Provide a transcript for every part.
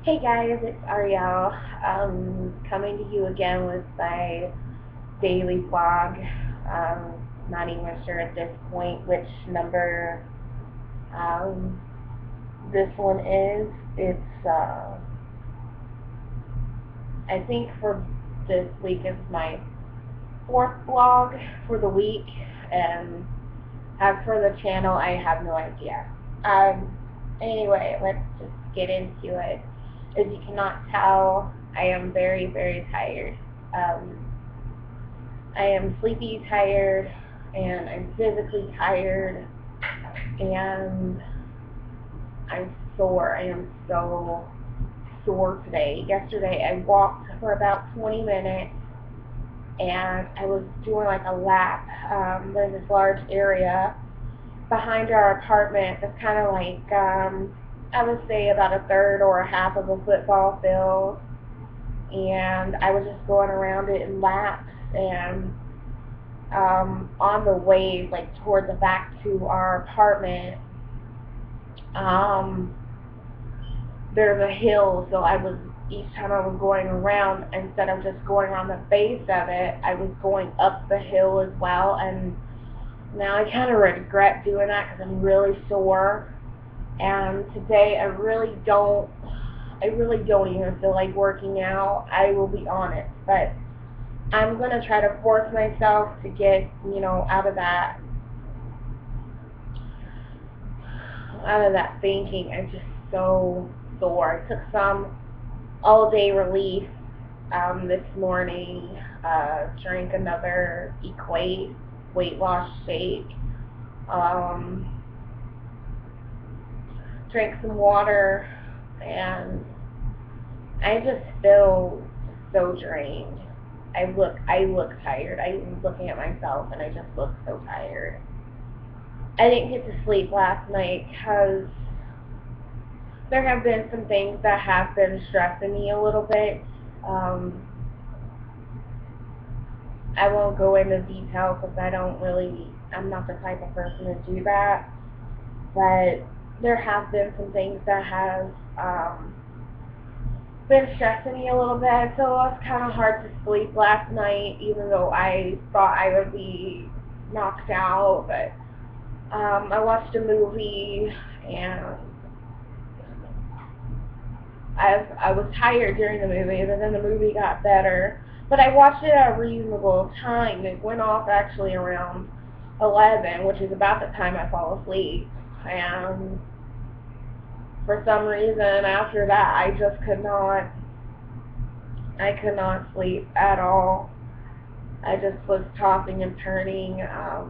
Hey guys, it's Ariel. Coming to you again with my daily vlog. Not even sure at this point which number um, this one is. It's I think for this week is my fourth vlog for the week, and as for the channel, I have no idea. Anyway, let's just get into it. As you cannot tell, I am very, very tired. Um, I am sleepy tired, and I'm physically tired, and I'm sore. I am so sore today. Yesterday, I walked for about 20 minutes, and I was doing like a lap. There's this large area behind our apartment that's kind of like, I would say about a third or a half of a football field, and I was just going around it in laps, and on the way, like toward the back to our apartment, um, there's a hill, so each time I was going around, instead of just going on the base of it, I was going up the hill as well, and now I kind of regret doing that because I'm really sore. And today I really don't even feel like working out. I will be honest, but I'm gonna try to force myself to get, out of that thinking. I'm just so sore. I took some all day relief this morning. Drank another Equate weight loss shake. Um, Drank some water, and I just feel so drained. I look tired. I'm looking at myself, and I just look so tired. I didn't get to sleep last night because there have been some things that have been stressing me a little bit. Um, I won't go into detail because I'm not the type of person to do that. But there have been some things that have been stressing me a little bit, so it was kind of hard to sleep last night, even though I thought I would be knocked out. But I watched a movie, and I was tired during the movie, but then the movie got better. But I watched it at a reasonable time. It went off actually around 11, which is about the time I fall asleep. And for some reason, after that, I could not sleep at all. I just was tossing and turning. I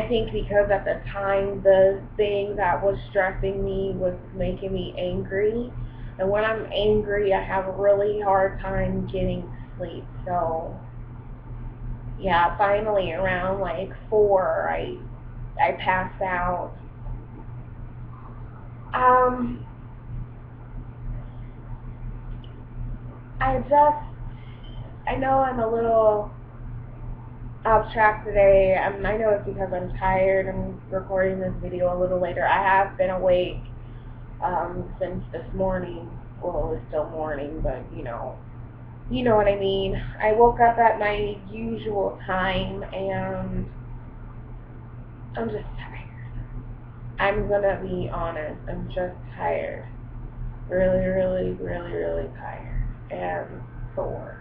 think because at the time the thing that was stressing me was making me angry. And when I'm angry, I have a really hard time getting sleep. So, yeah, finally around like 4, I passed out. Um, I just, I know I'm a little off track today. I know it's because I'm tired. I'm recording this video a little later. I have been awake since this morning. Well, it's still morning, but you know what I mean. I woke up at my usual time, and I'm just tired. I'm gonna be honest. I'm just tired. Really, really, really, really tired and sore.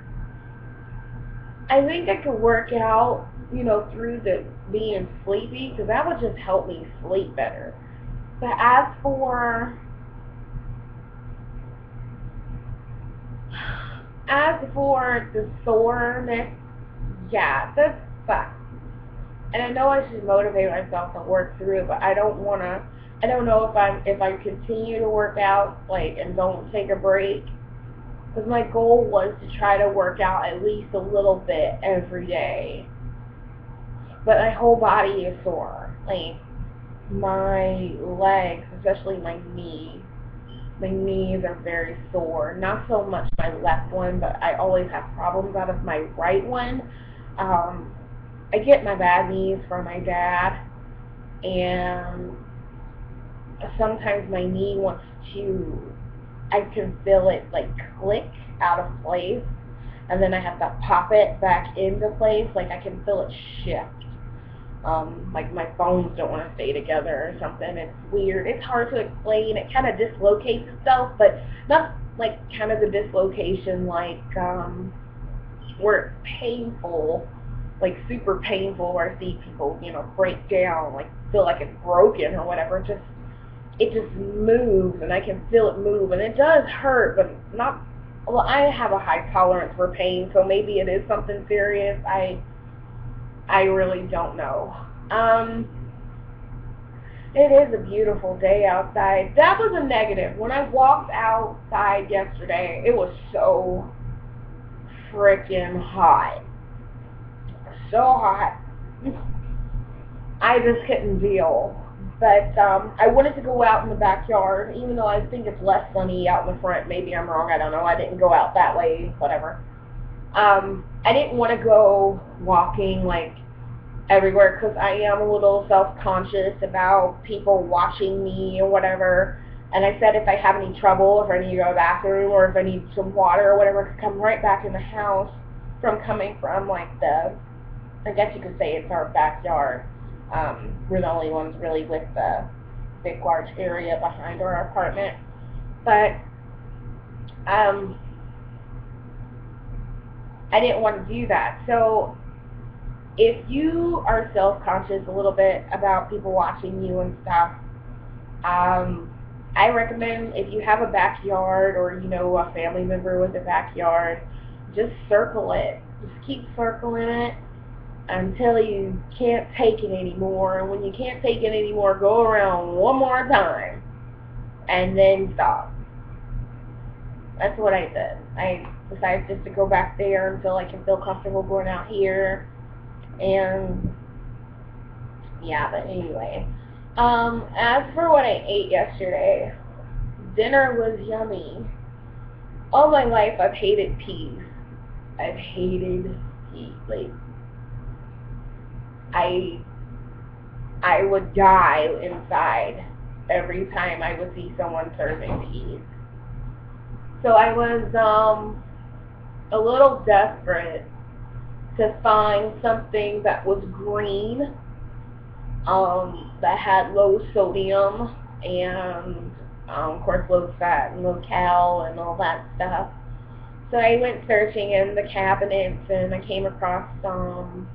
I think I could work out, through the being sleepy, because that would just help me sleep better. But as for the soreness, yeah, that's fine. And I know I should motivate myself to work through it, but I don't wanna. I don't know if I continue to work out like and don't take a break, because my goal was to try to work out at least a little bit every day. But my whole body is sore. Like my legs, especially my knee. My knees are very sore. Not so much my left one, but I always have problems out of my right one. Um, I get my bad knees from my dad, and sometimes my knee wants to I can feel it like click out of place, and then I have to pop it back into place. Like I can feel it shift. Like my bones don't want to stay together or something. It's weird. It's hard to explain. It kind of dislocates itself, but not like kind of the dislocation like where it's painful, like super painful, where I see people, break down, like feel like it's broken or whatever. It just moves, and I can feel it move, and it does hurt, but not. Well, I have a high tolerance for pain, so maybe it is something serious. I really don't know. It is a beautiful day outside. That was a negative. When I walked outside yesterday, it was so freaking hot. So hot. I just couldn't deal. But I wanted to go out in the backyard, even though I think it's less sunny out in the front. Maybe I'm wrong. I don't know. I didn't go out that way. Whatever. I didn't want to go walking like everywhere because I am a little self-conscious about people watching me or whatever. And I said if I have any trouble, if I need to go to the bathroom or if I need some water or whatever, I could come right back in the house from coming from like I guess you could say it's our backyard. We're the only ones really with the big large area behind our apartment. But I didn't want to do that. So if you are self-conscious a little bit about people watching you and stuff, I recommend if you have a backyard or a family member with a backyard, just circle it. Just keep circling it until you can't take it anymore. And when you can't take it anymore, go around one more time and then stop. That's what I did. I decided just to go back there until I can feel comfortable going out here. And yeah, but anyway. As for what I ate yesterday, dinner was yummy. All my life I've hated peas. I've hated peas. Like I would die inside every time I would see someone serving peas. So I was a little desperate to find something that was green, that had low sodium and of course low fat and low cal and all that stuff. So I went searching in the cabinets and I came across some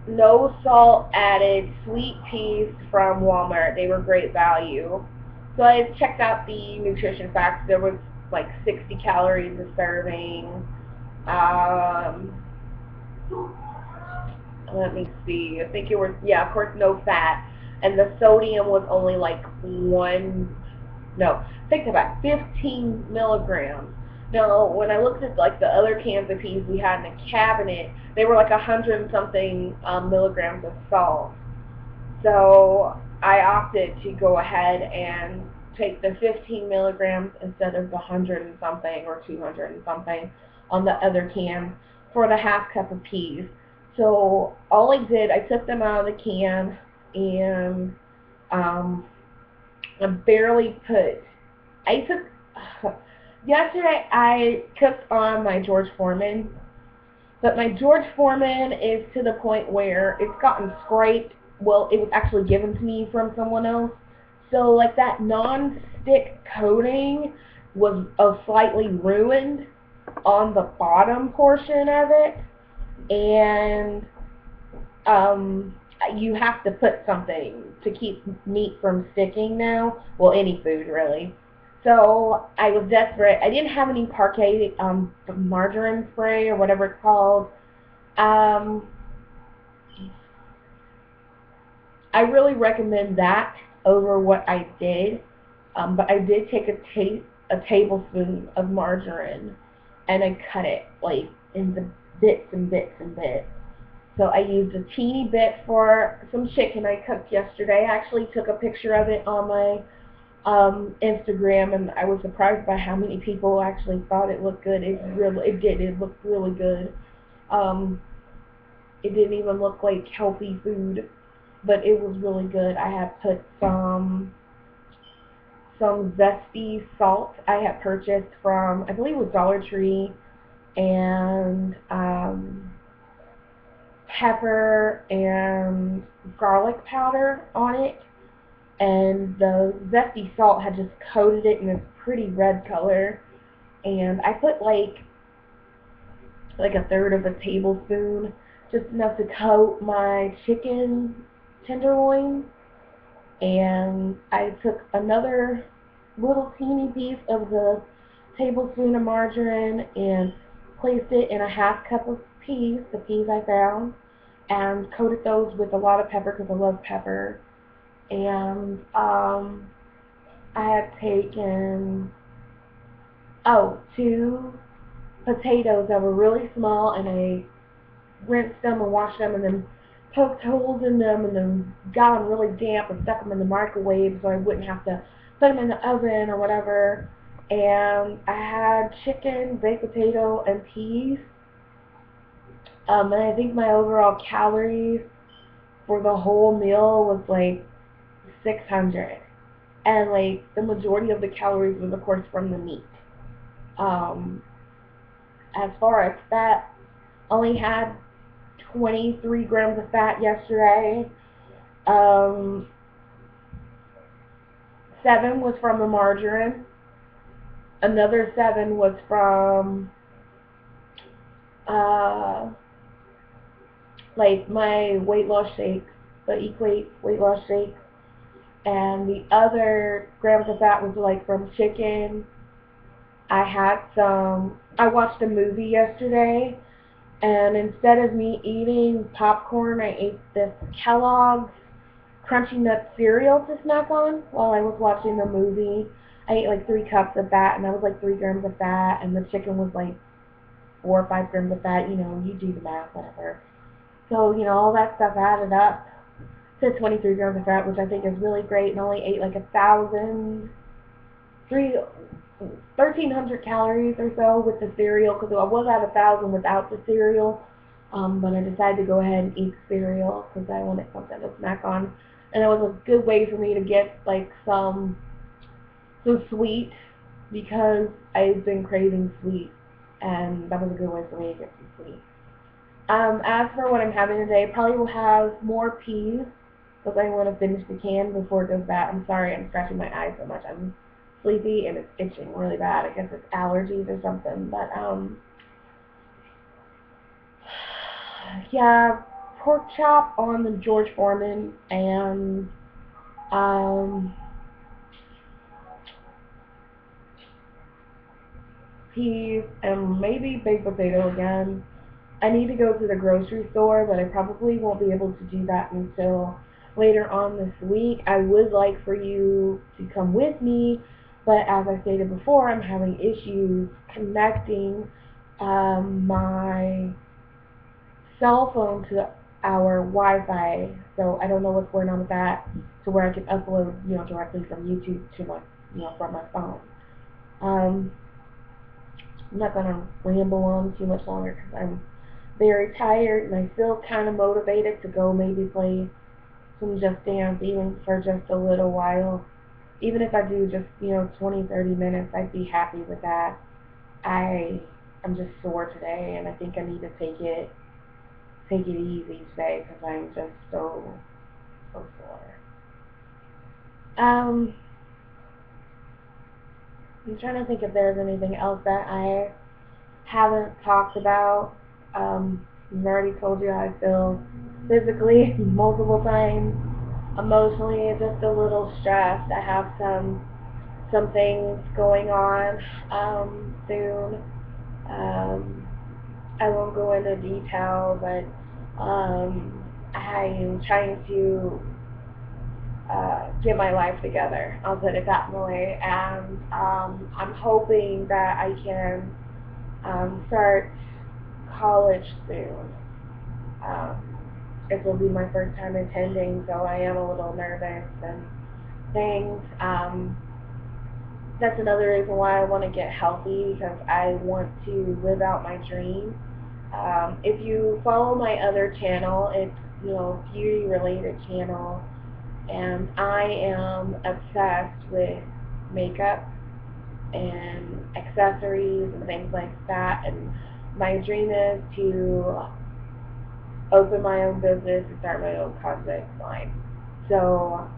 no salt added sweet peas from Walmart. They were great value. So I checked out the nutrition facts. There was like 60 calories a serving. Let me see. I think it was, yeah, of course, no fat. And the sodium was only like think about 15 milligrams. Now, when I looked at like the other cans of peas we had in the cabinet, they were like 100 and something milligrams of salt. So I opted to go ahead and take the 15 milligrams instead of the 100 and something or 200 and something on the other can for the half cup of peas. So all I did, I took them out of the can and yesterday I cooked on my George Foreman, but my George Foreman is to the point where it's gotten scraped. Well, it was actually given to me from someone else. So like that non-stick coating was slightly ruined on the bottom portion of it, and you have to put something to keep meat from sticking now. Well, any food really. So I was desperate. I didn't have any Parquet margarine spray or whatever it's called. I really recommend that over what I did. But I did take a tablespoon of margarine and I cut it like into bits and bits and bits. So I used a teeny bit for some chicken I cooked yesterday. I actually took a picture of it on my Instagram, and I was surprised by how many people actually thought it looked good. It did. It looked really good. It didn't even look like healthy food, but it was really good. I had put some some zesty salt I had purchased from, I believe it was Dollar Tree, and pepper and garlic powder on it. And the zesty salt had just coated it in this pretty red color. And I put like a third of a tablespoon, just enough to coat my chicken tenderloin. And I took another little teeny piece of the tablespoon of margarine and placed it in a half cup of peas, the peas I found, and coated those with a lot of pepper because I love pepper. And I had taken, oh, two potatoes that were really small, and I rinsed them and washed them and then poked holes in them and then got them really damp and stuck them in the microwave so I wouldn't have to put them in the oven or whatever. And I had chicken, baked potato, and peas. And I think my overall calories for the whole meal was like 600. And like the majority of the calories was of course from the meat. Um, as far as fat, only had 23 grams of fat yesterday. Um, 7 was from the margarine. Another 7 was from like my weight loss shakes, the Equate weight loss shakes. And the other grams of fat was like from chicken. I watched a movie yesterday, and instead of me eating popcorn, I ate this Kellogg's Crunchy Nut cereal to snack on while I was watching the movie. I ate like 3 cups of that, and that was like 3 grams of fat, and the chicken was like 4 or 5 grams of fat. You know, you do the math, whatever. So, you know, all that stuff added up to 23 grams of fat, which I think is really great, and only ate like 1,300 calories or so with the cereal, because I was at 1,000 without the cereal. But I decided to go ahead and eat cereal because I wanted something to snack on, and it was a good way for me to get like some sweet, because I've been craving sweet, and that was a good way for me to get some sweet. As for what I'm having today, probably will have more peas because I want to finish the can before it goes bad. I'm sorry, I'm scratching my eyes so much. I'm sleepy and it's itching really bad. I guess it's allergies or something. But yeah, pork chop on the George Foreman, and peas and maybe baked potato again. I need to go to the grocery store, but I probably won't be able to do that until later on this week. I would like for you to come with me, but as I stated before, I'm having issues connecting my cell phone to our Wi-Fi, so I don't know what's going on with that, to where I can upload, you know, directly from YouTube to my, you know, from my phone. Um, I'm not gonna ramble on too much longer because I'm very tired and I feel kind of motivated to go maybe play some Just Dance even for just a little while. Even if I do just, you know, 20-30 minutes, I'd be happy with that. I'm just sore today, and I think I need to take it easy today because I'm just so sore. I'm trying to think if there's anything else that I haven't talked about. I've already told you how I feel physically multiple times. Emotionally, just a little stressed. I have some things going on soon. Um, I won't go into detail, but I am trying to get my life together. I'll put it that way, and I'm hoping that I can start college soon. Um, it will be my first time attending, so I am a little nervous and things. That's another reason why I want to get healthy, because I want to live out my dream. If you follow my other channel, it's, you know, beauty related channel, and I am obsessed with makeup and accessories and things like that. And my dream is to open my own business and start my own cosmetics line. So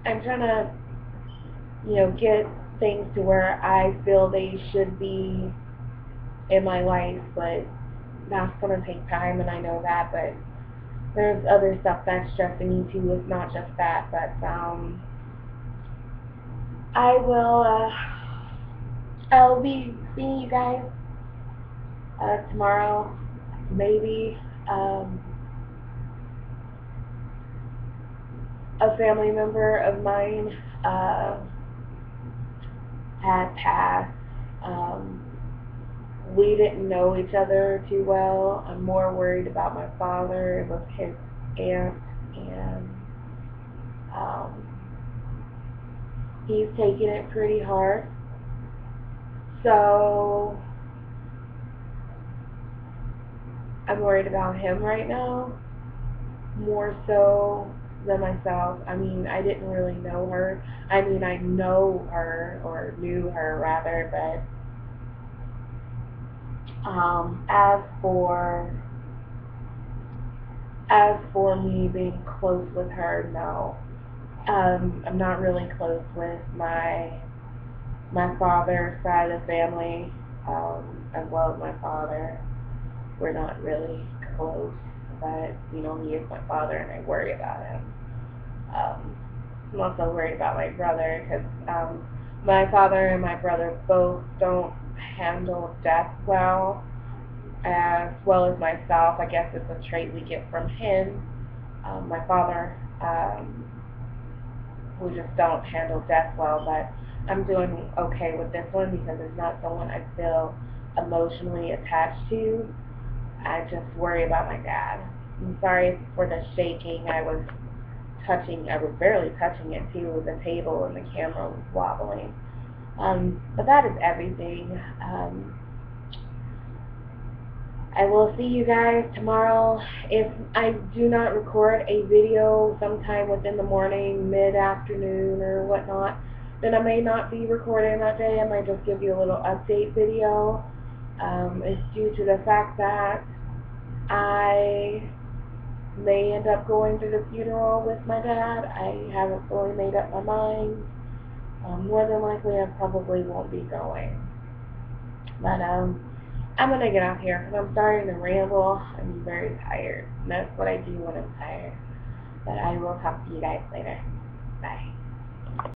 I'm trying to, get things to where I feel they should be in my life, but that's going to take time, and I know that. But there's other stuff that's stressing me too. It's not just that, but I will. I'll be seeing you guys tomorrow, maybe. Um, a family member of mine had passed. Um, we didn't know each other too well. I'm more worried about my father. It was his aunt, and um, he's taking it pretty hard. So I'm worried about him right now, more so than myself. I mean, I didn't really know her. I mean, I know her, or knew her rather, but as for me being close with her, no. I'm not really close with my father's side of the family, as well as my father. We're not really close, but he is my father, and I worry about him. Um, I'm also worried about my brother because my father and my brother both don't handle death well as myself. I guess it's a trait we get from him. My father, we just don't handle death well, but I'm doing okay with this one because it's not someone I feel emotionally attached to. I just worry about my dad. I'm sorry for the shaking. I was barely touching it too, the table and the camera was wobbling. But that is everything. I will see you guys tomorrow. If I do not record a video sometime within the morning, mid-afternoon, or whatnot, then I may not be recording that day. I might just give you a little update video. It's due to the fact that I may end up going to the funeral with my dad. I haven't fully made up my mind. More than likely, I probably won't be going. But I'm gonna get off here because I'm starting to ramble. I'm very tired. And that's what I do when I'm tired. But I will talk to you guys later.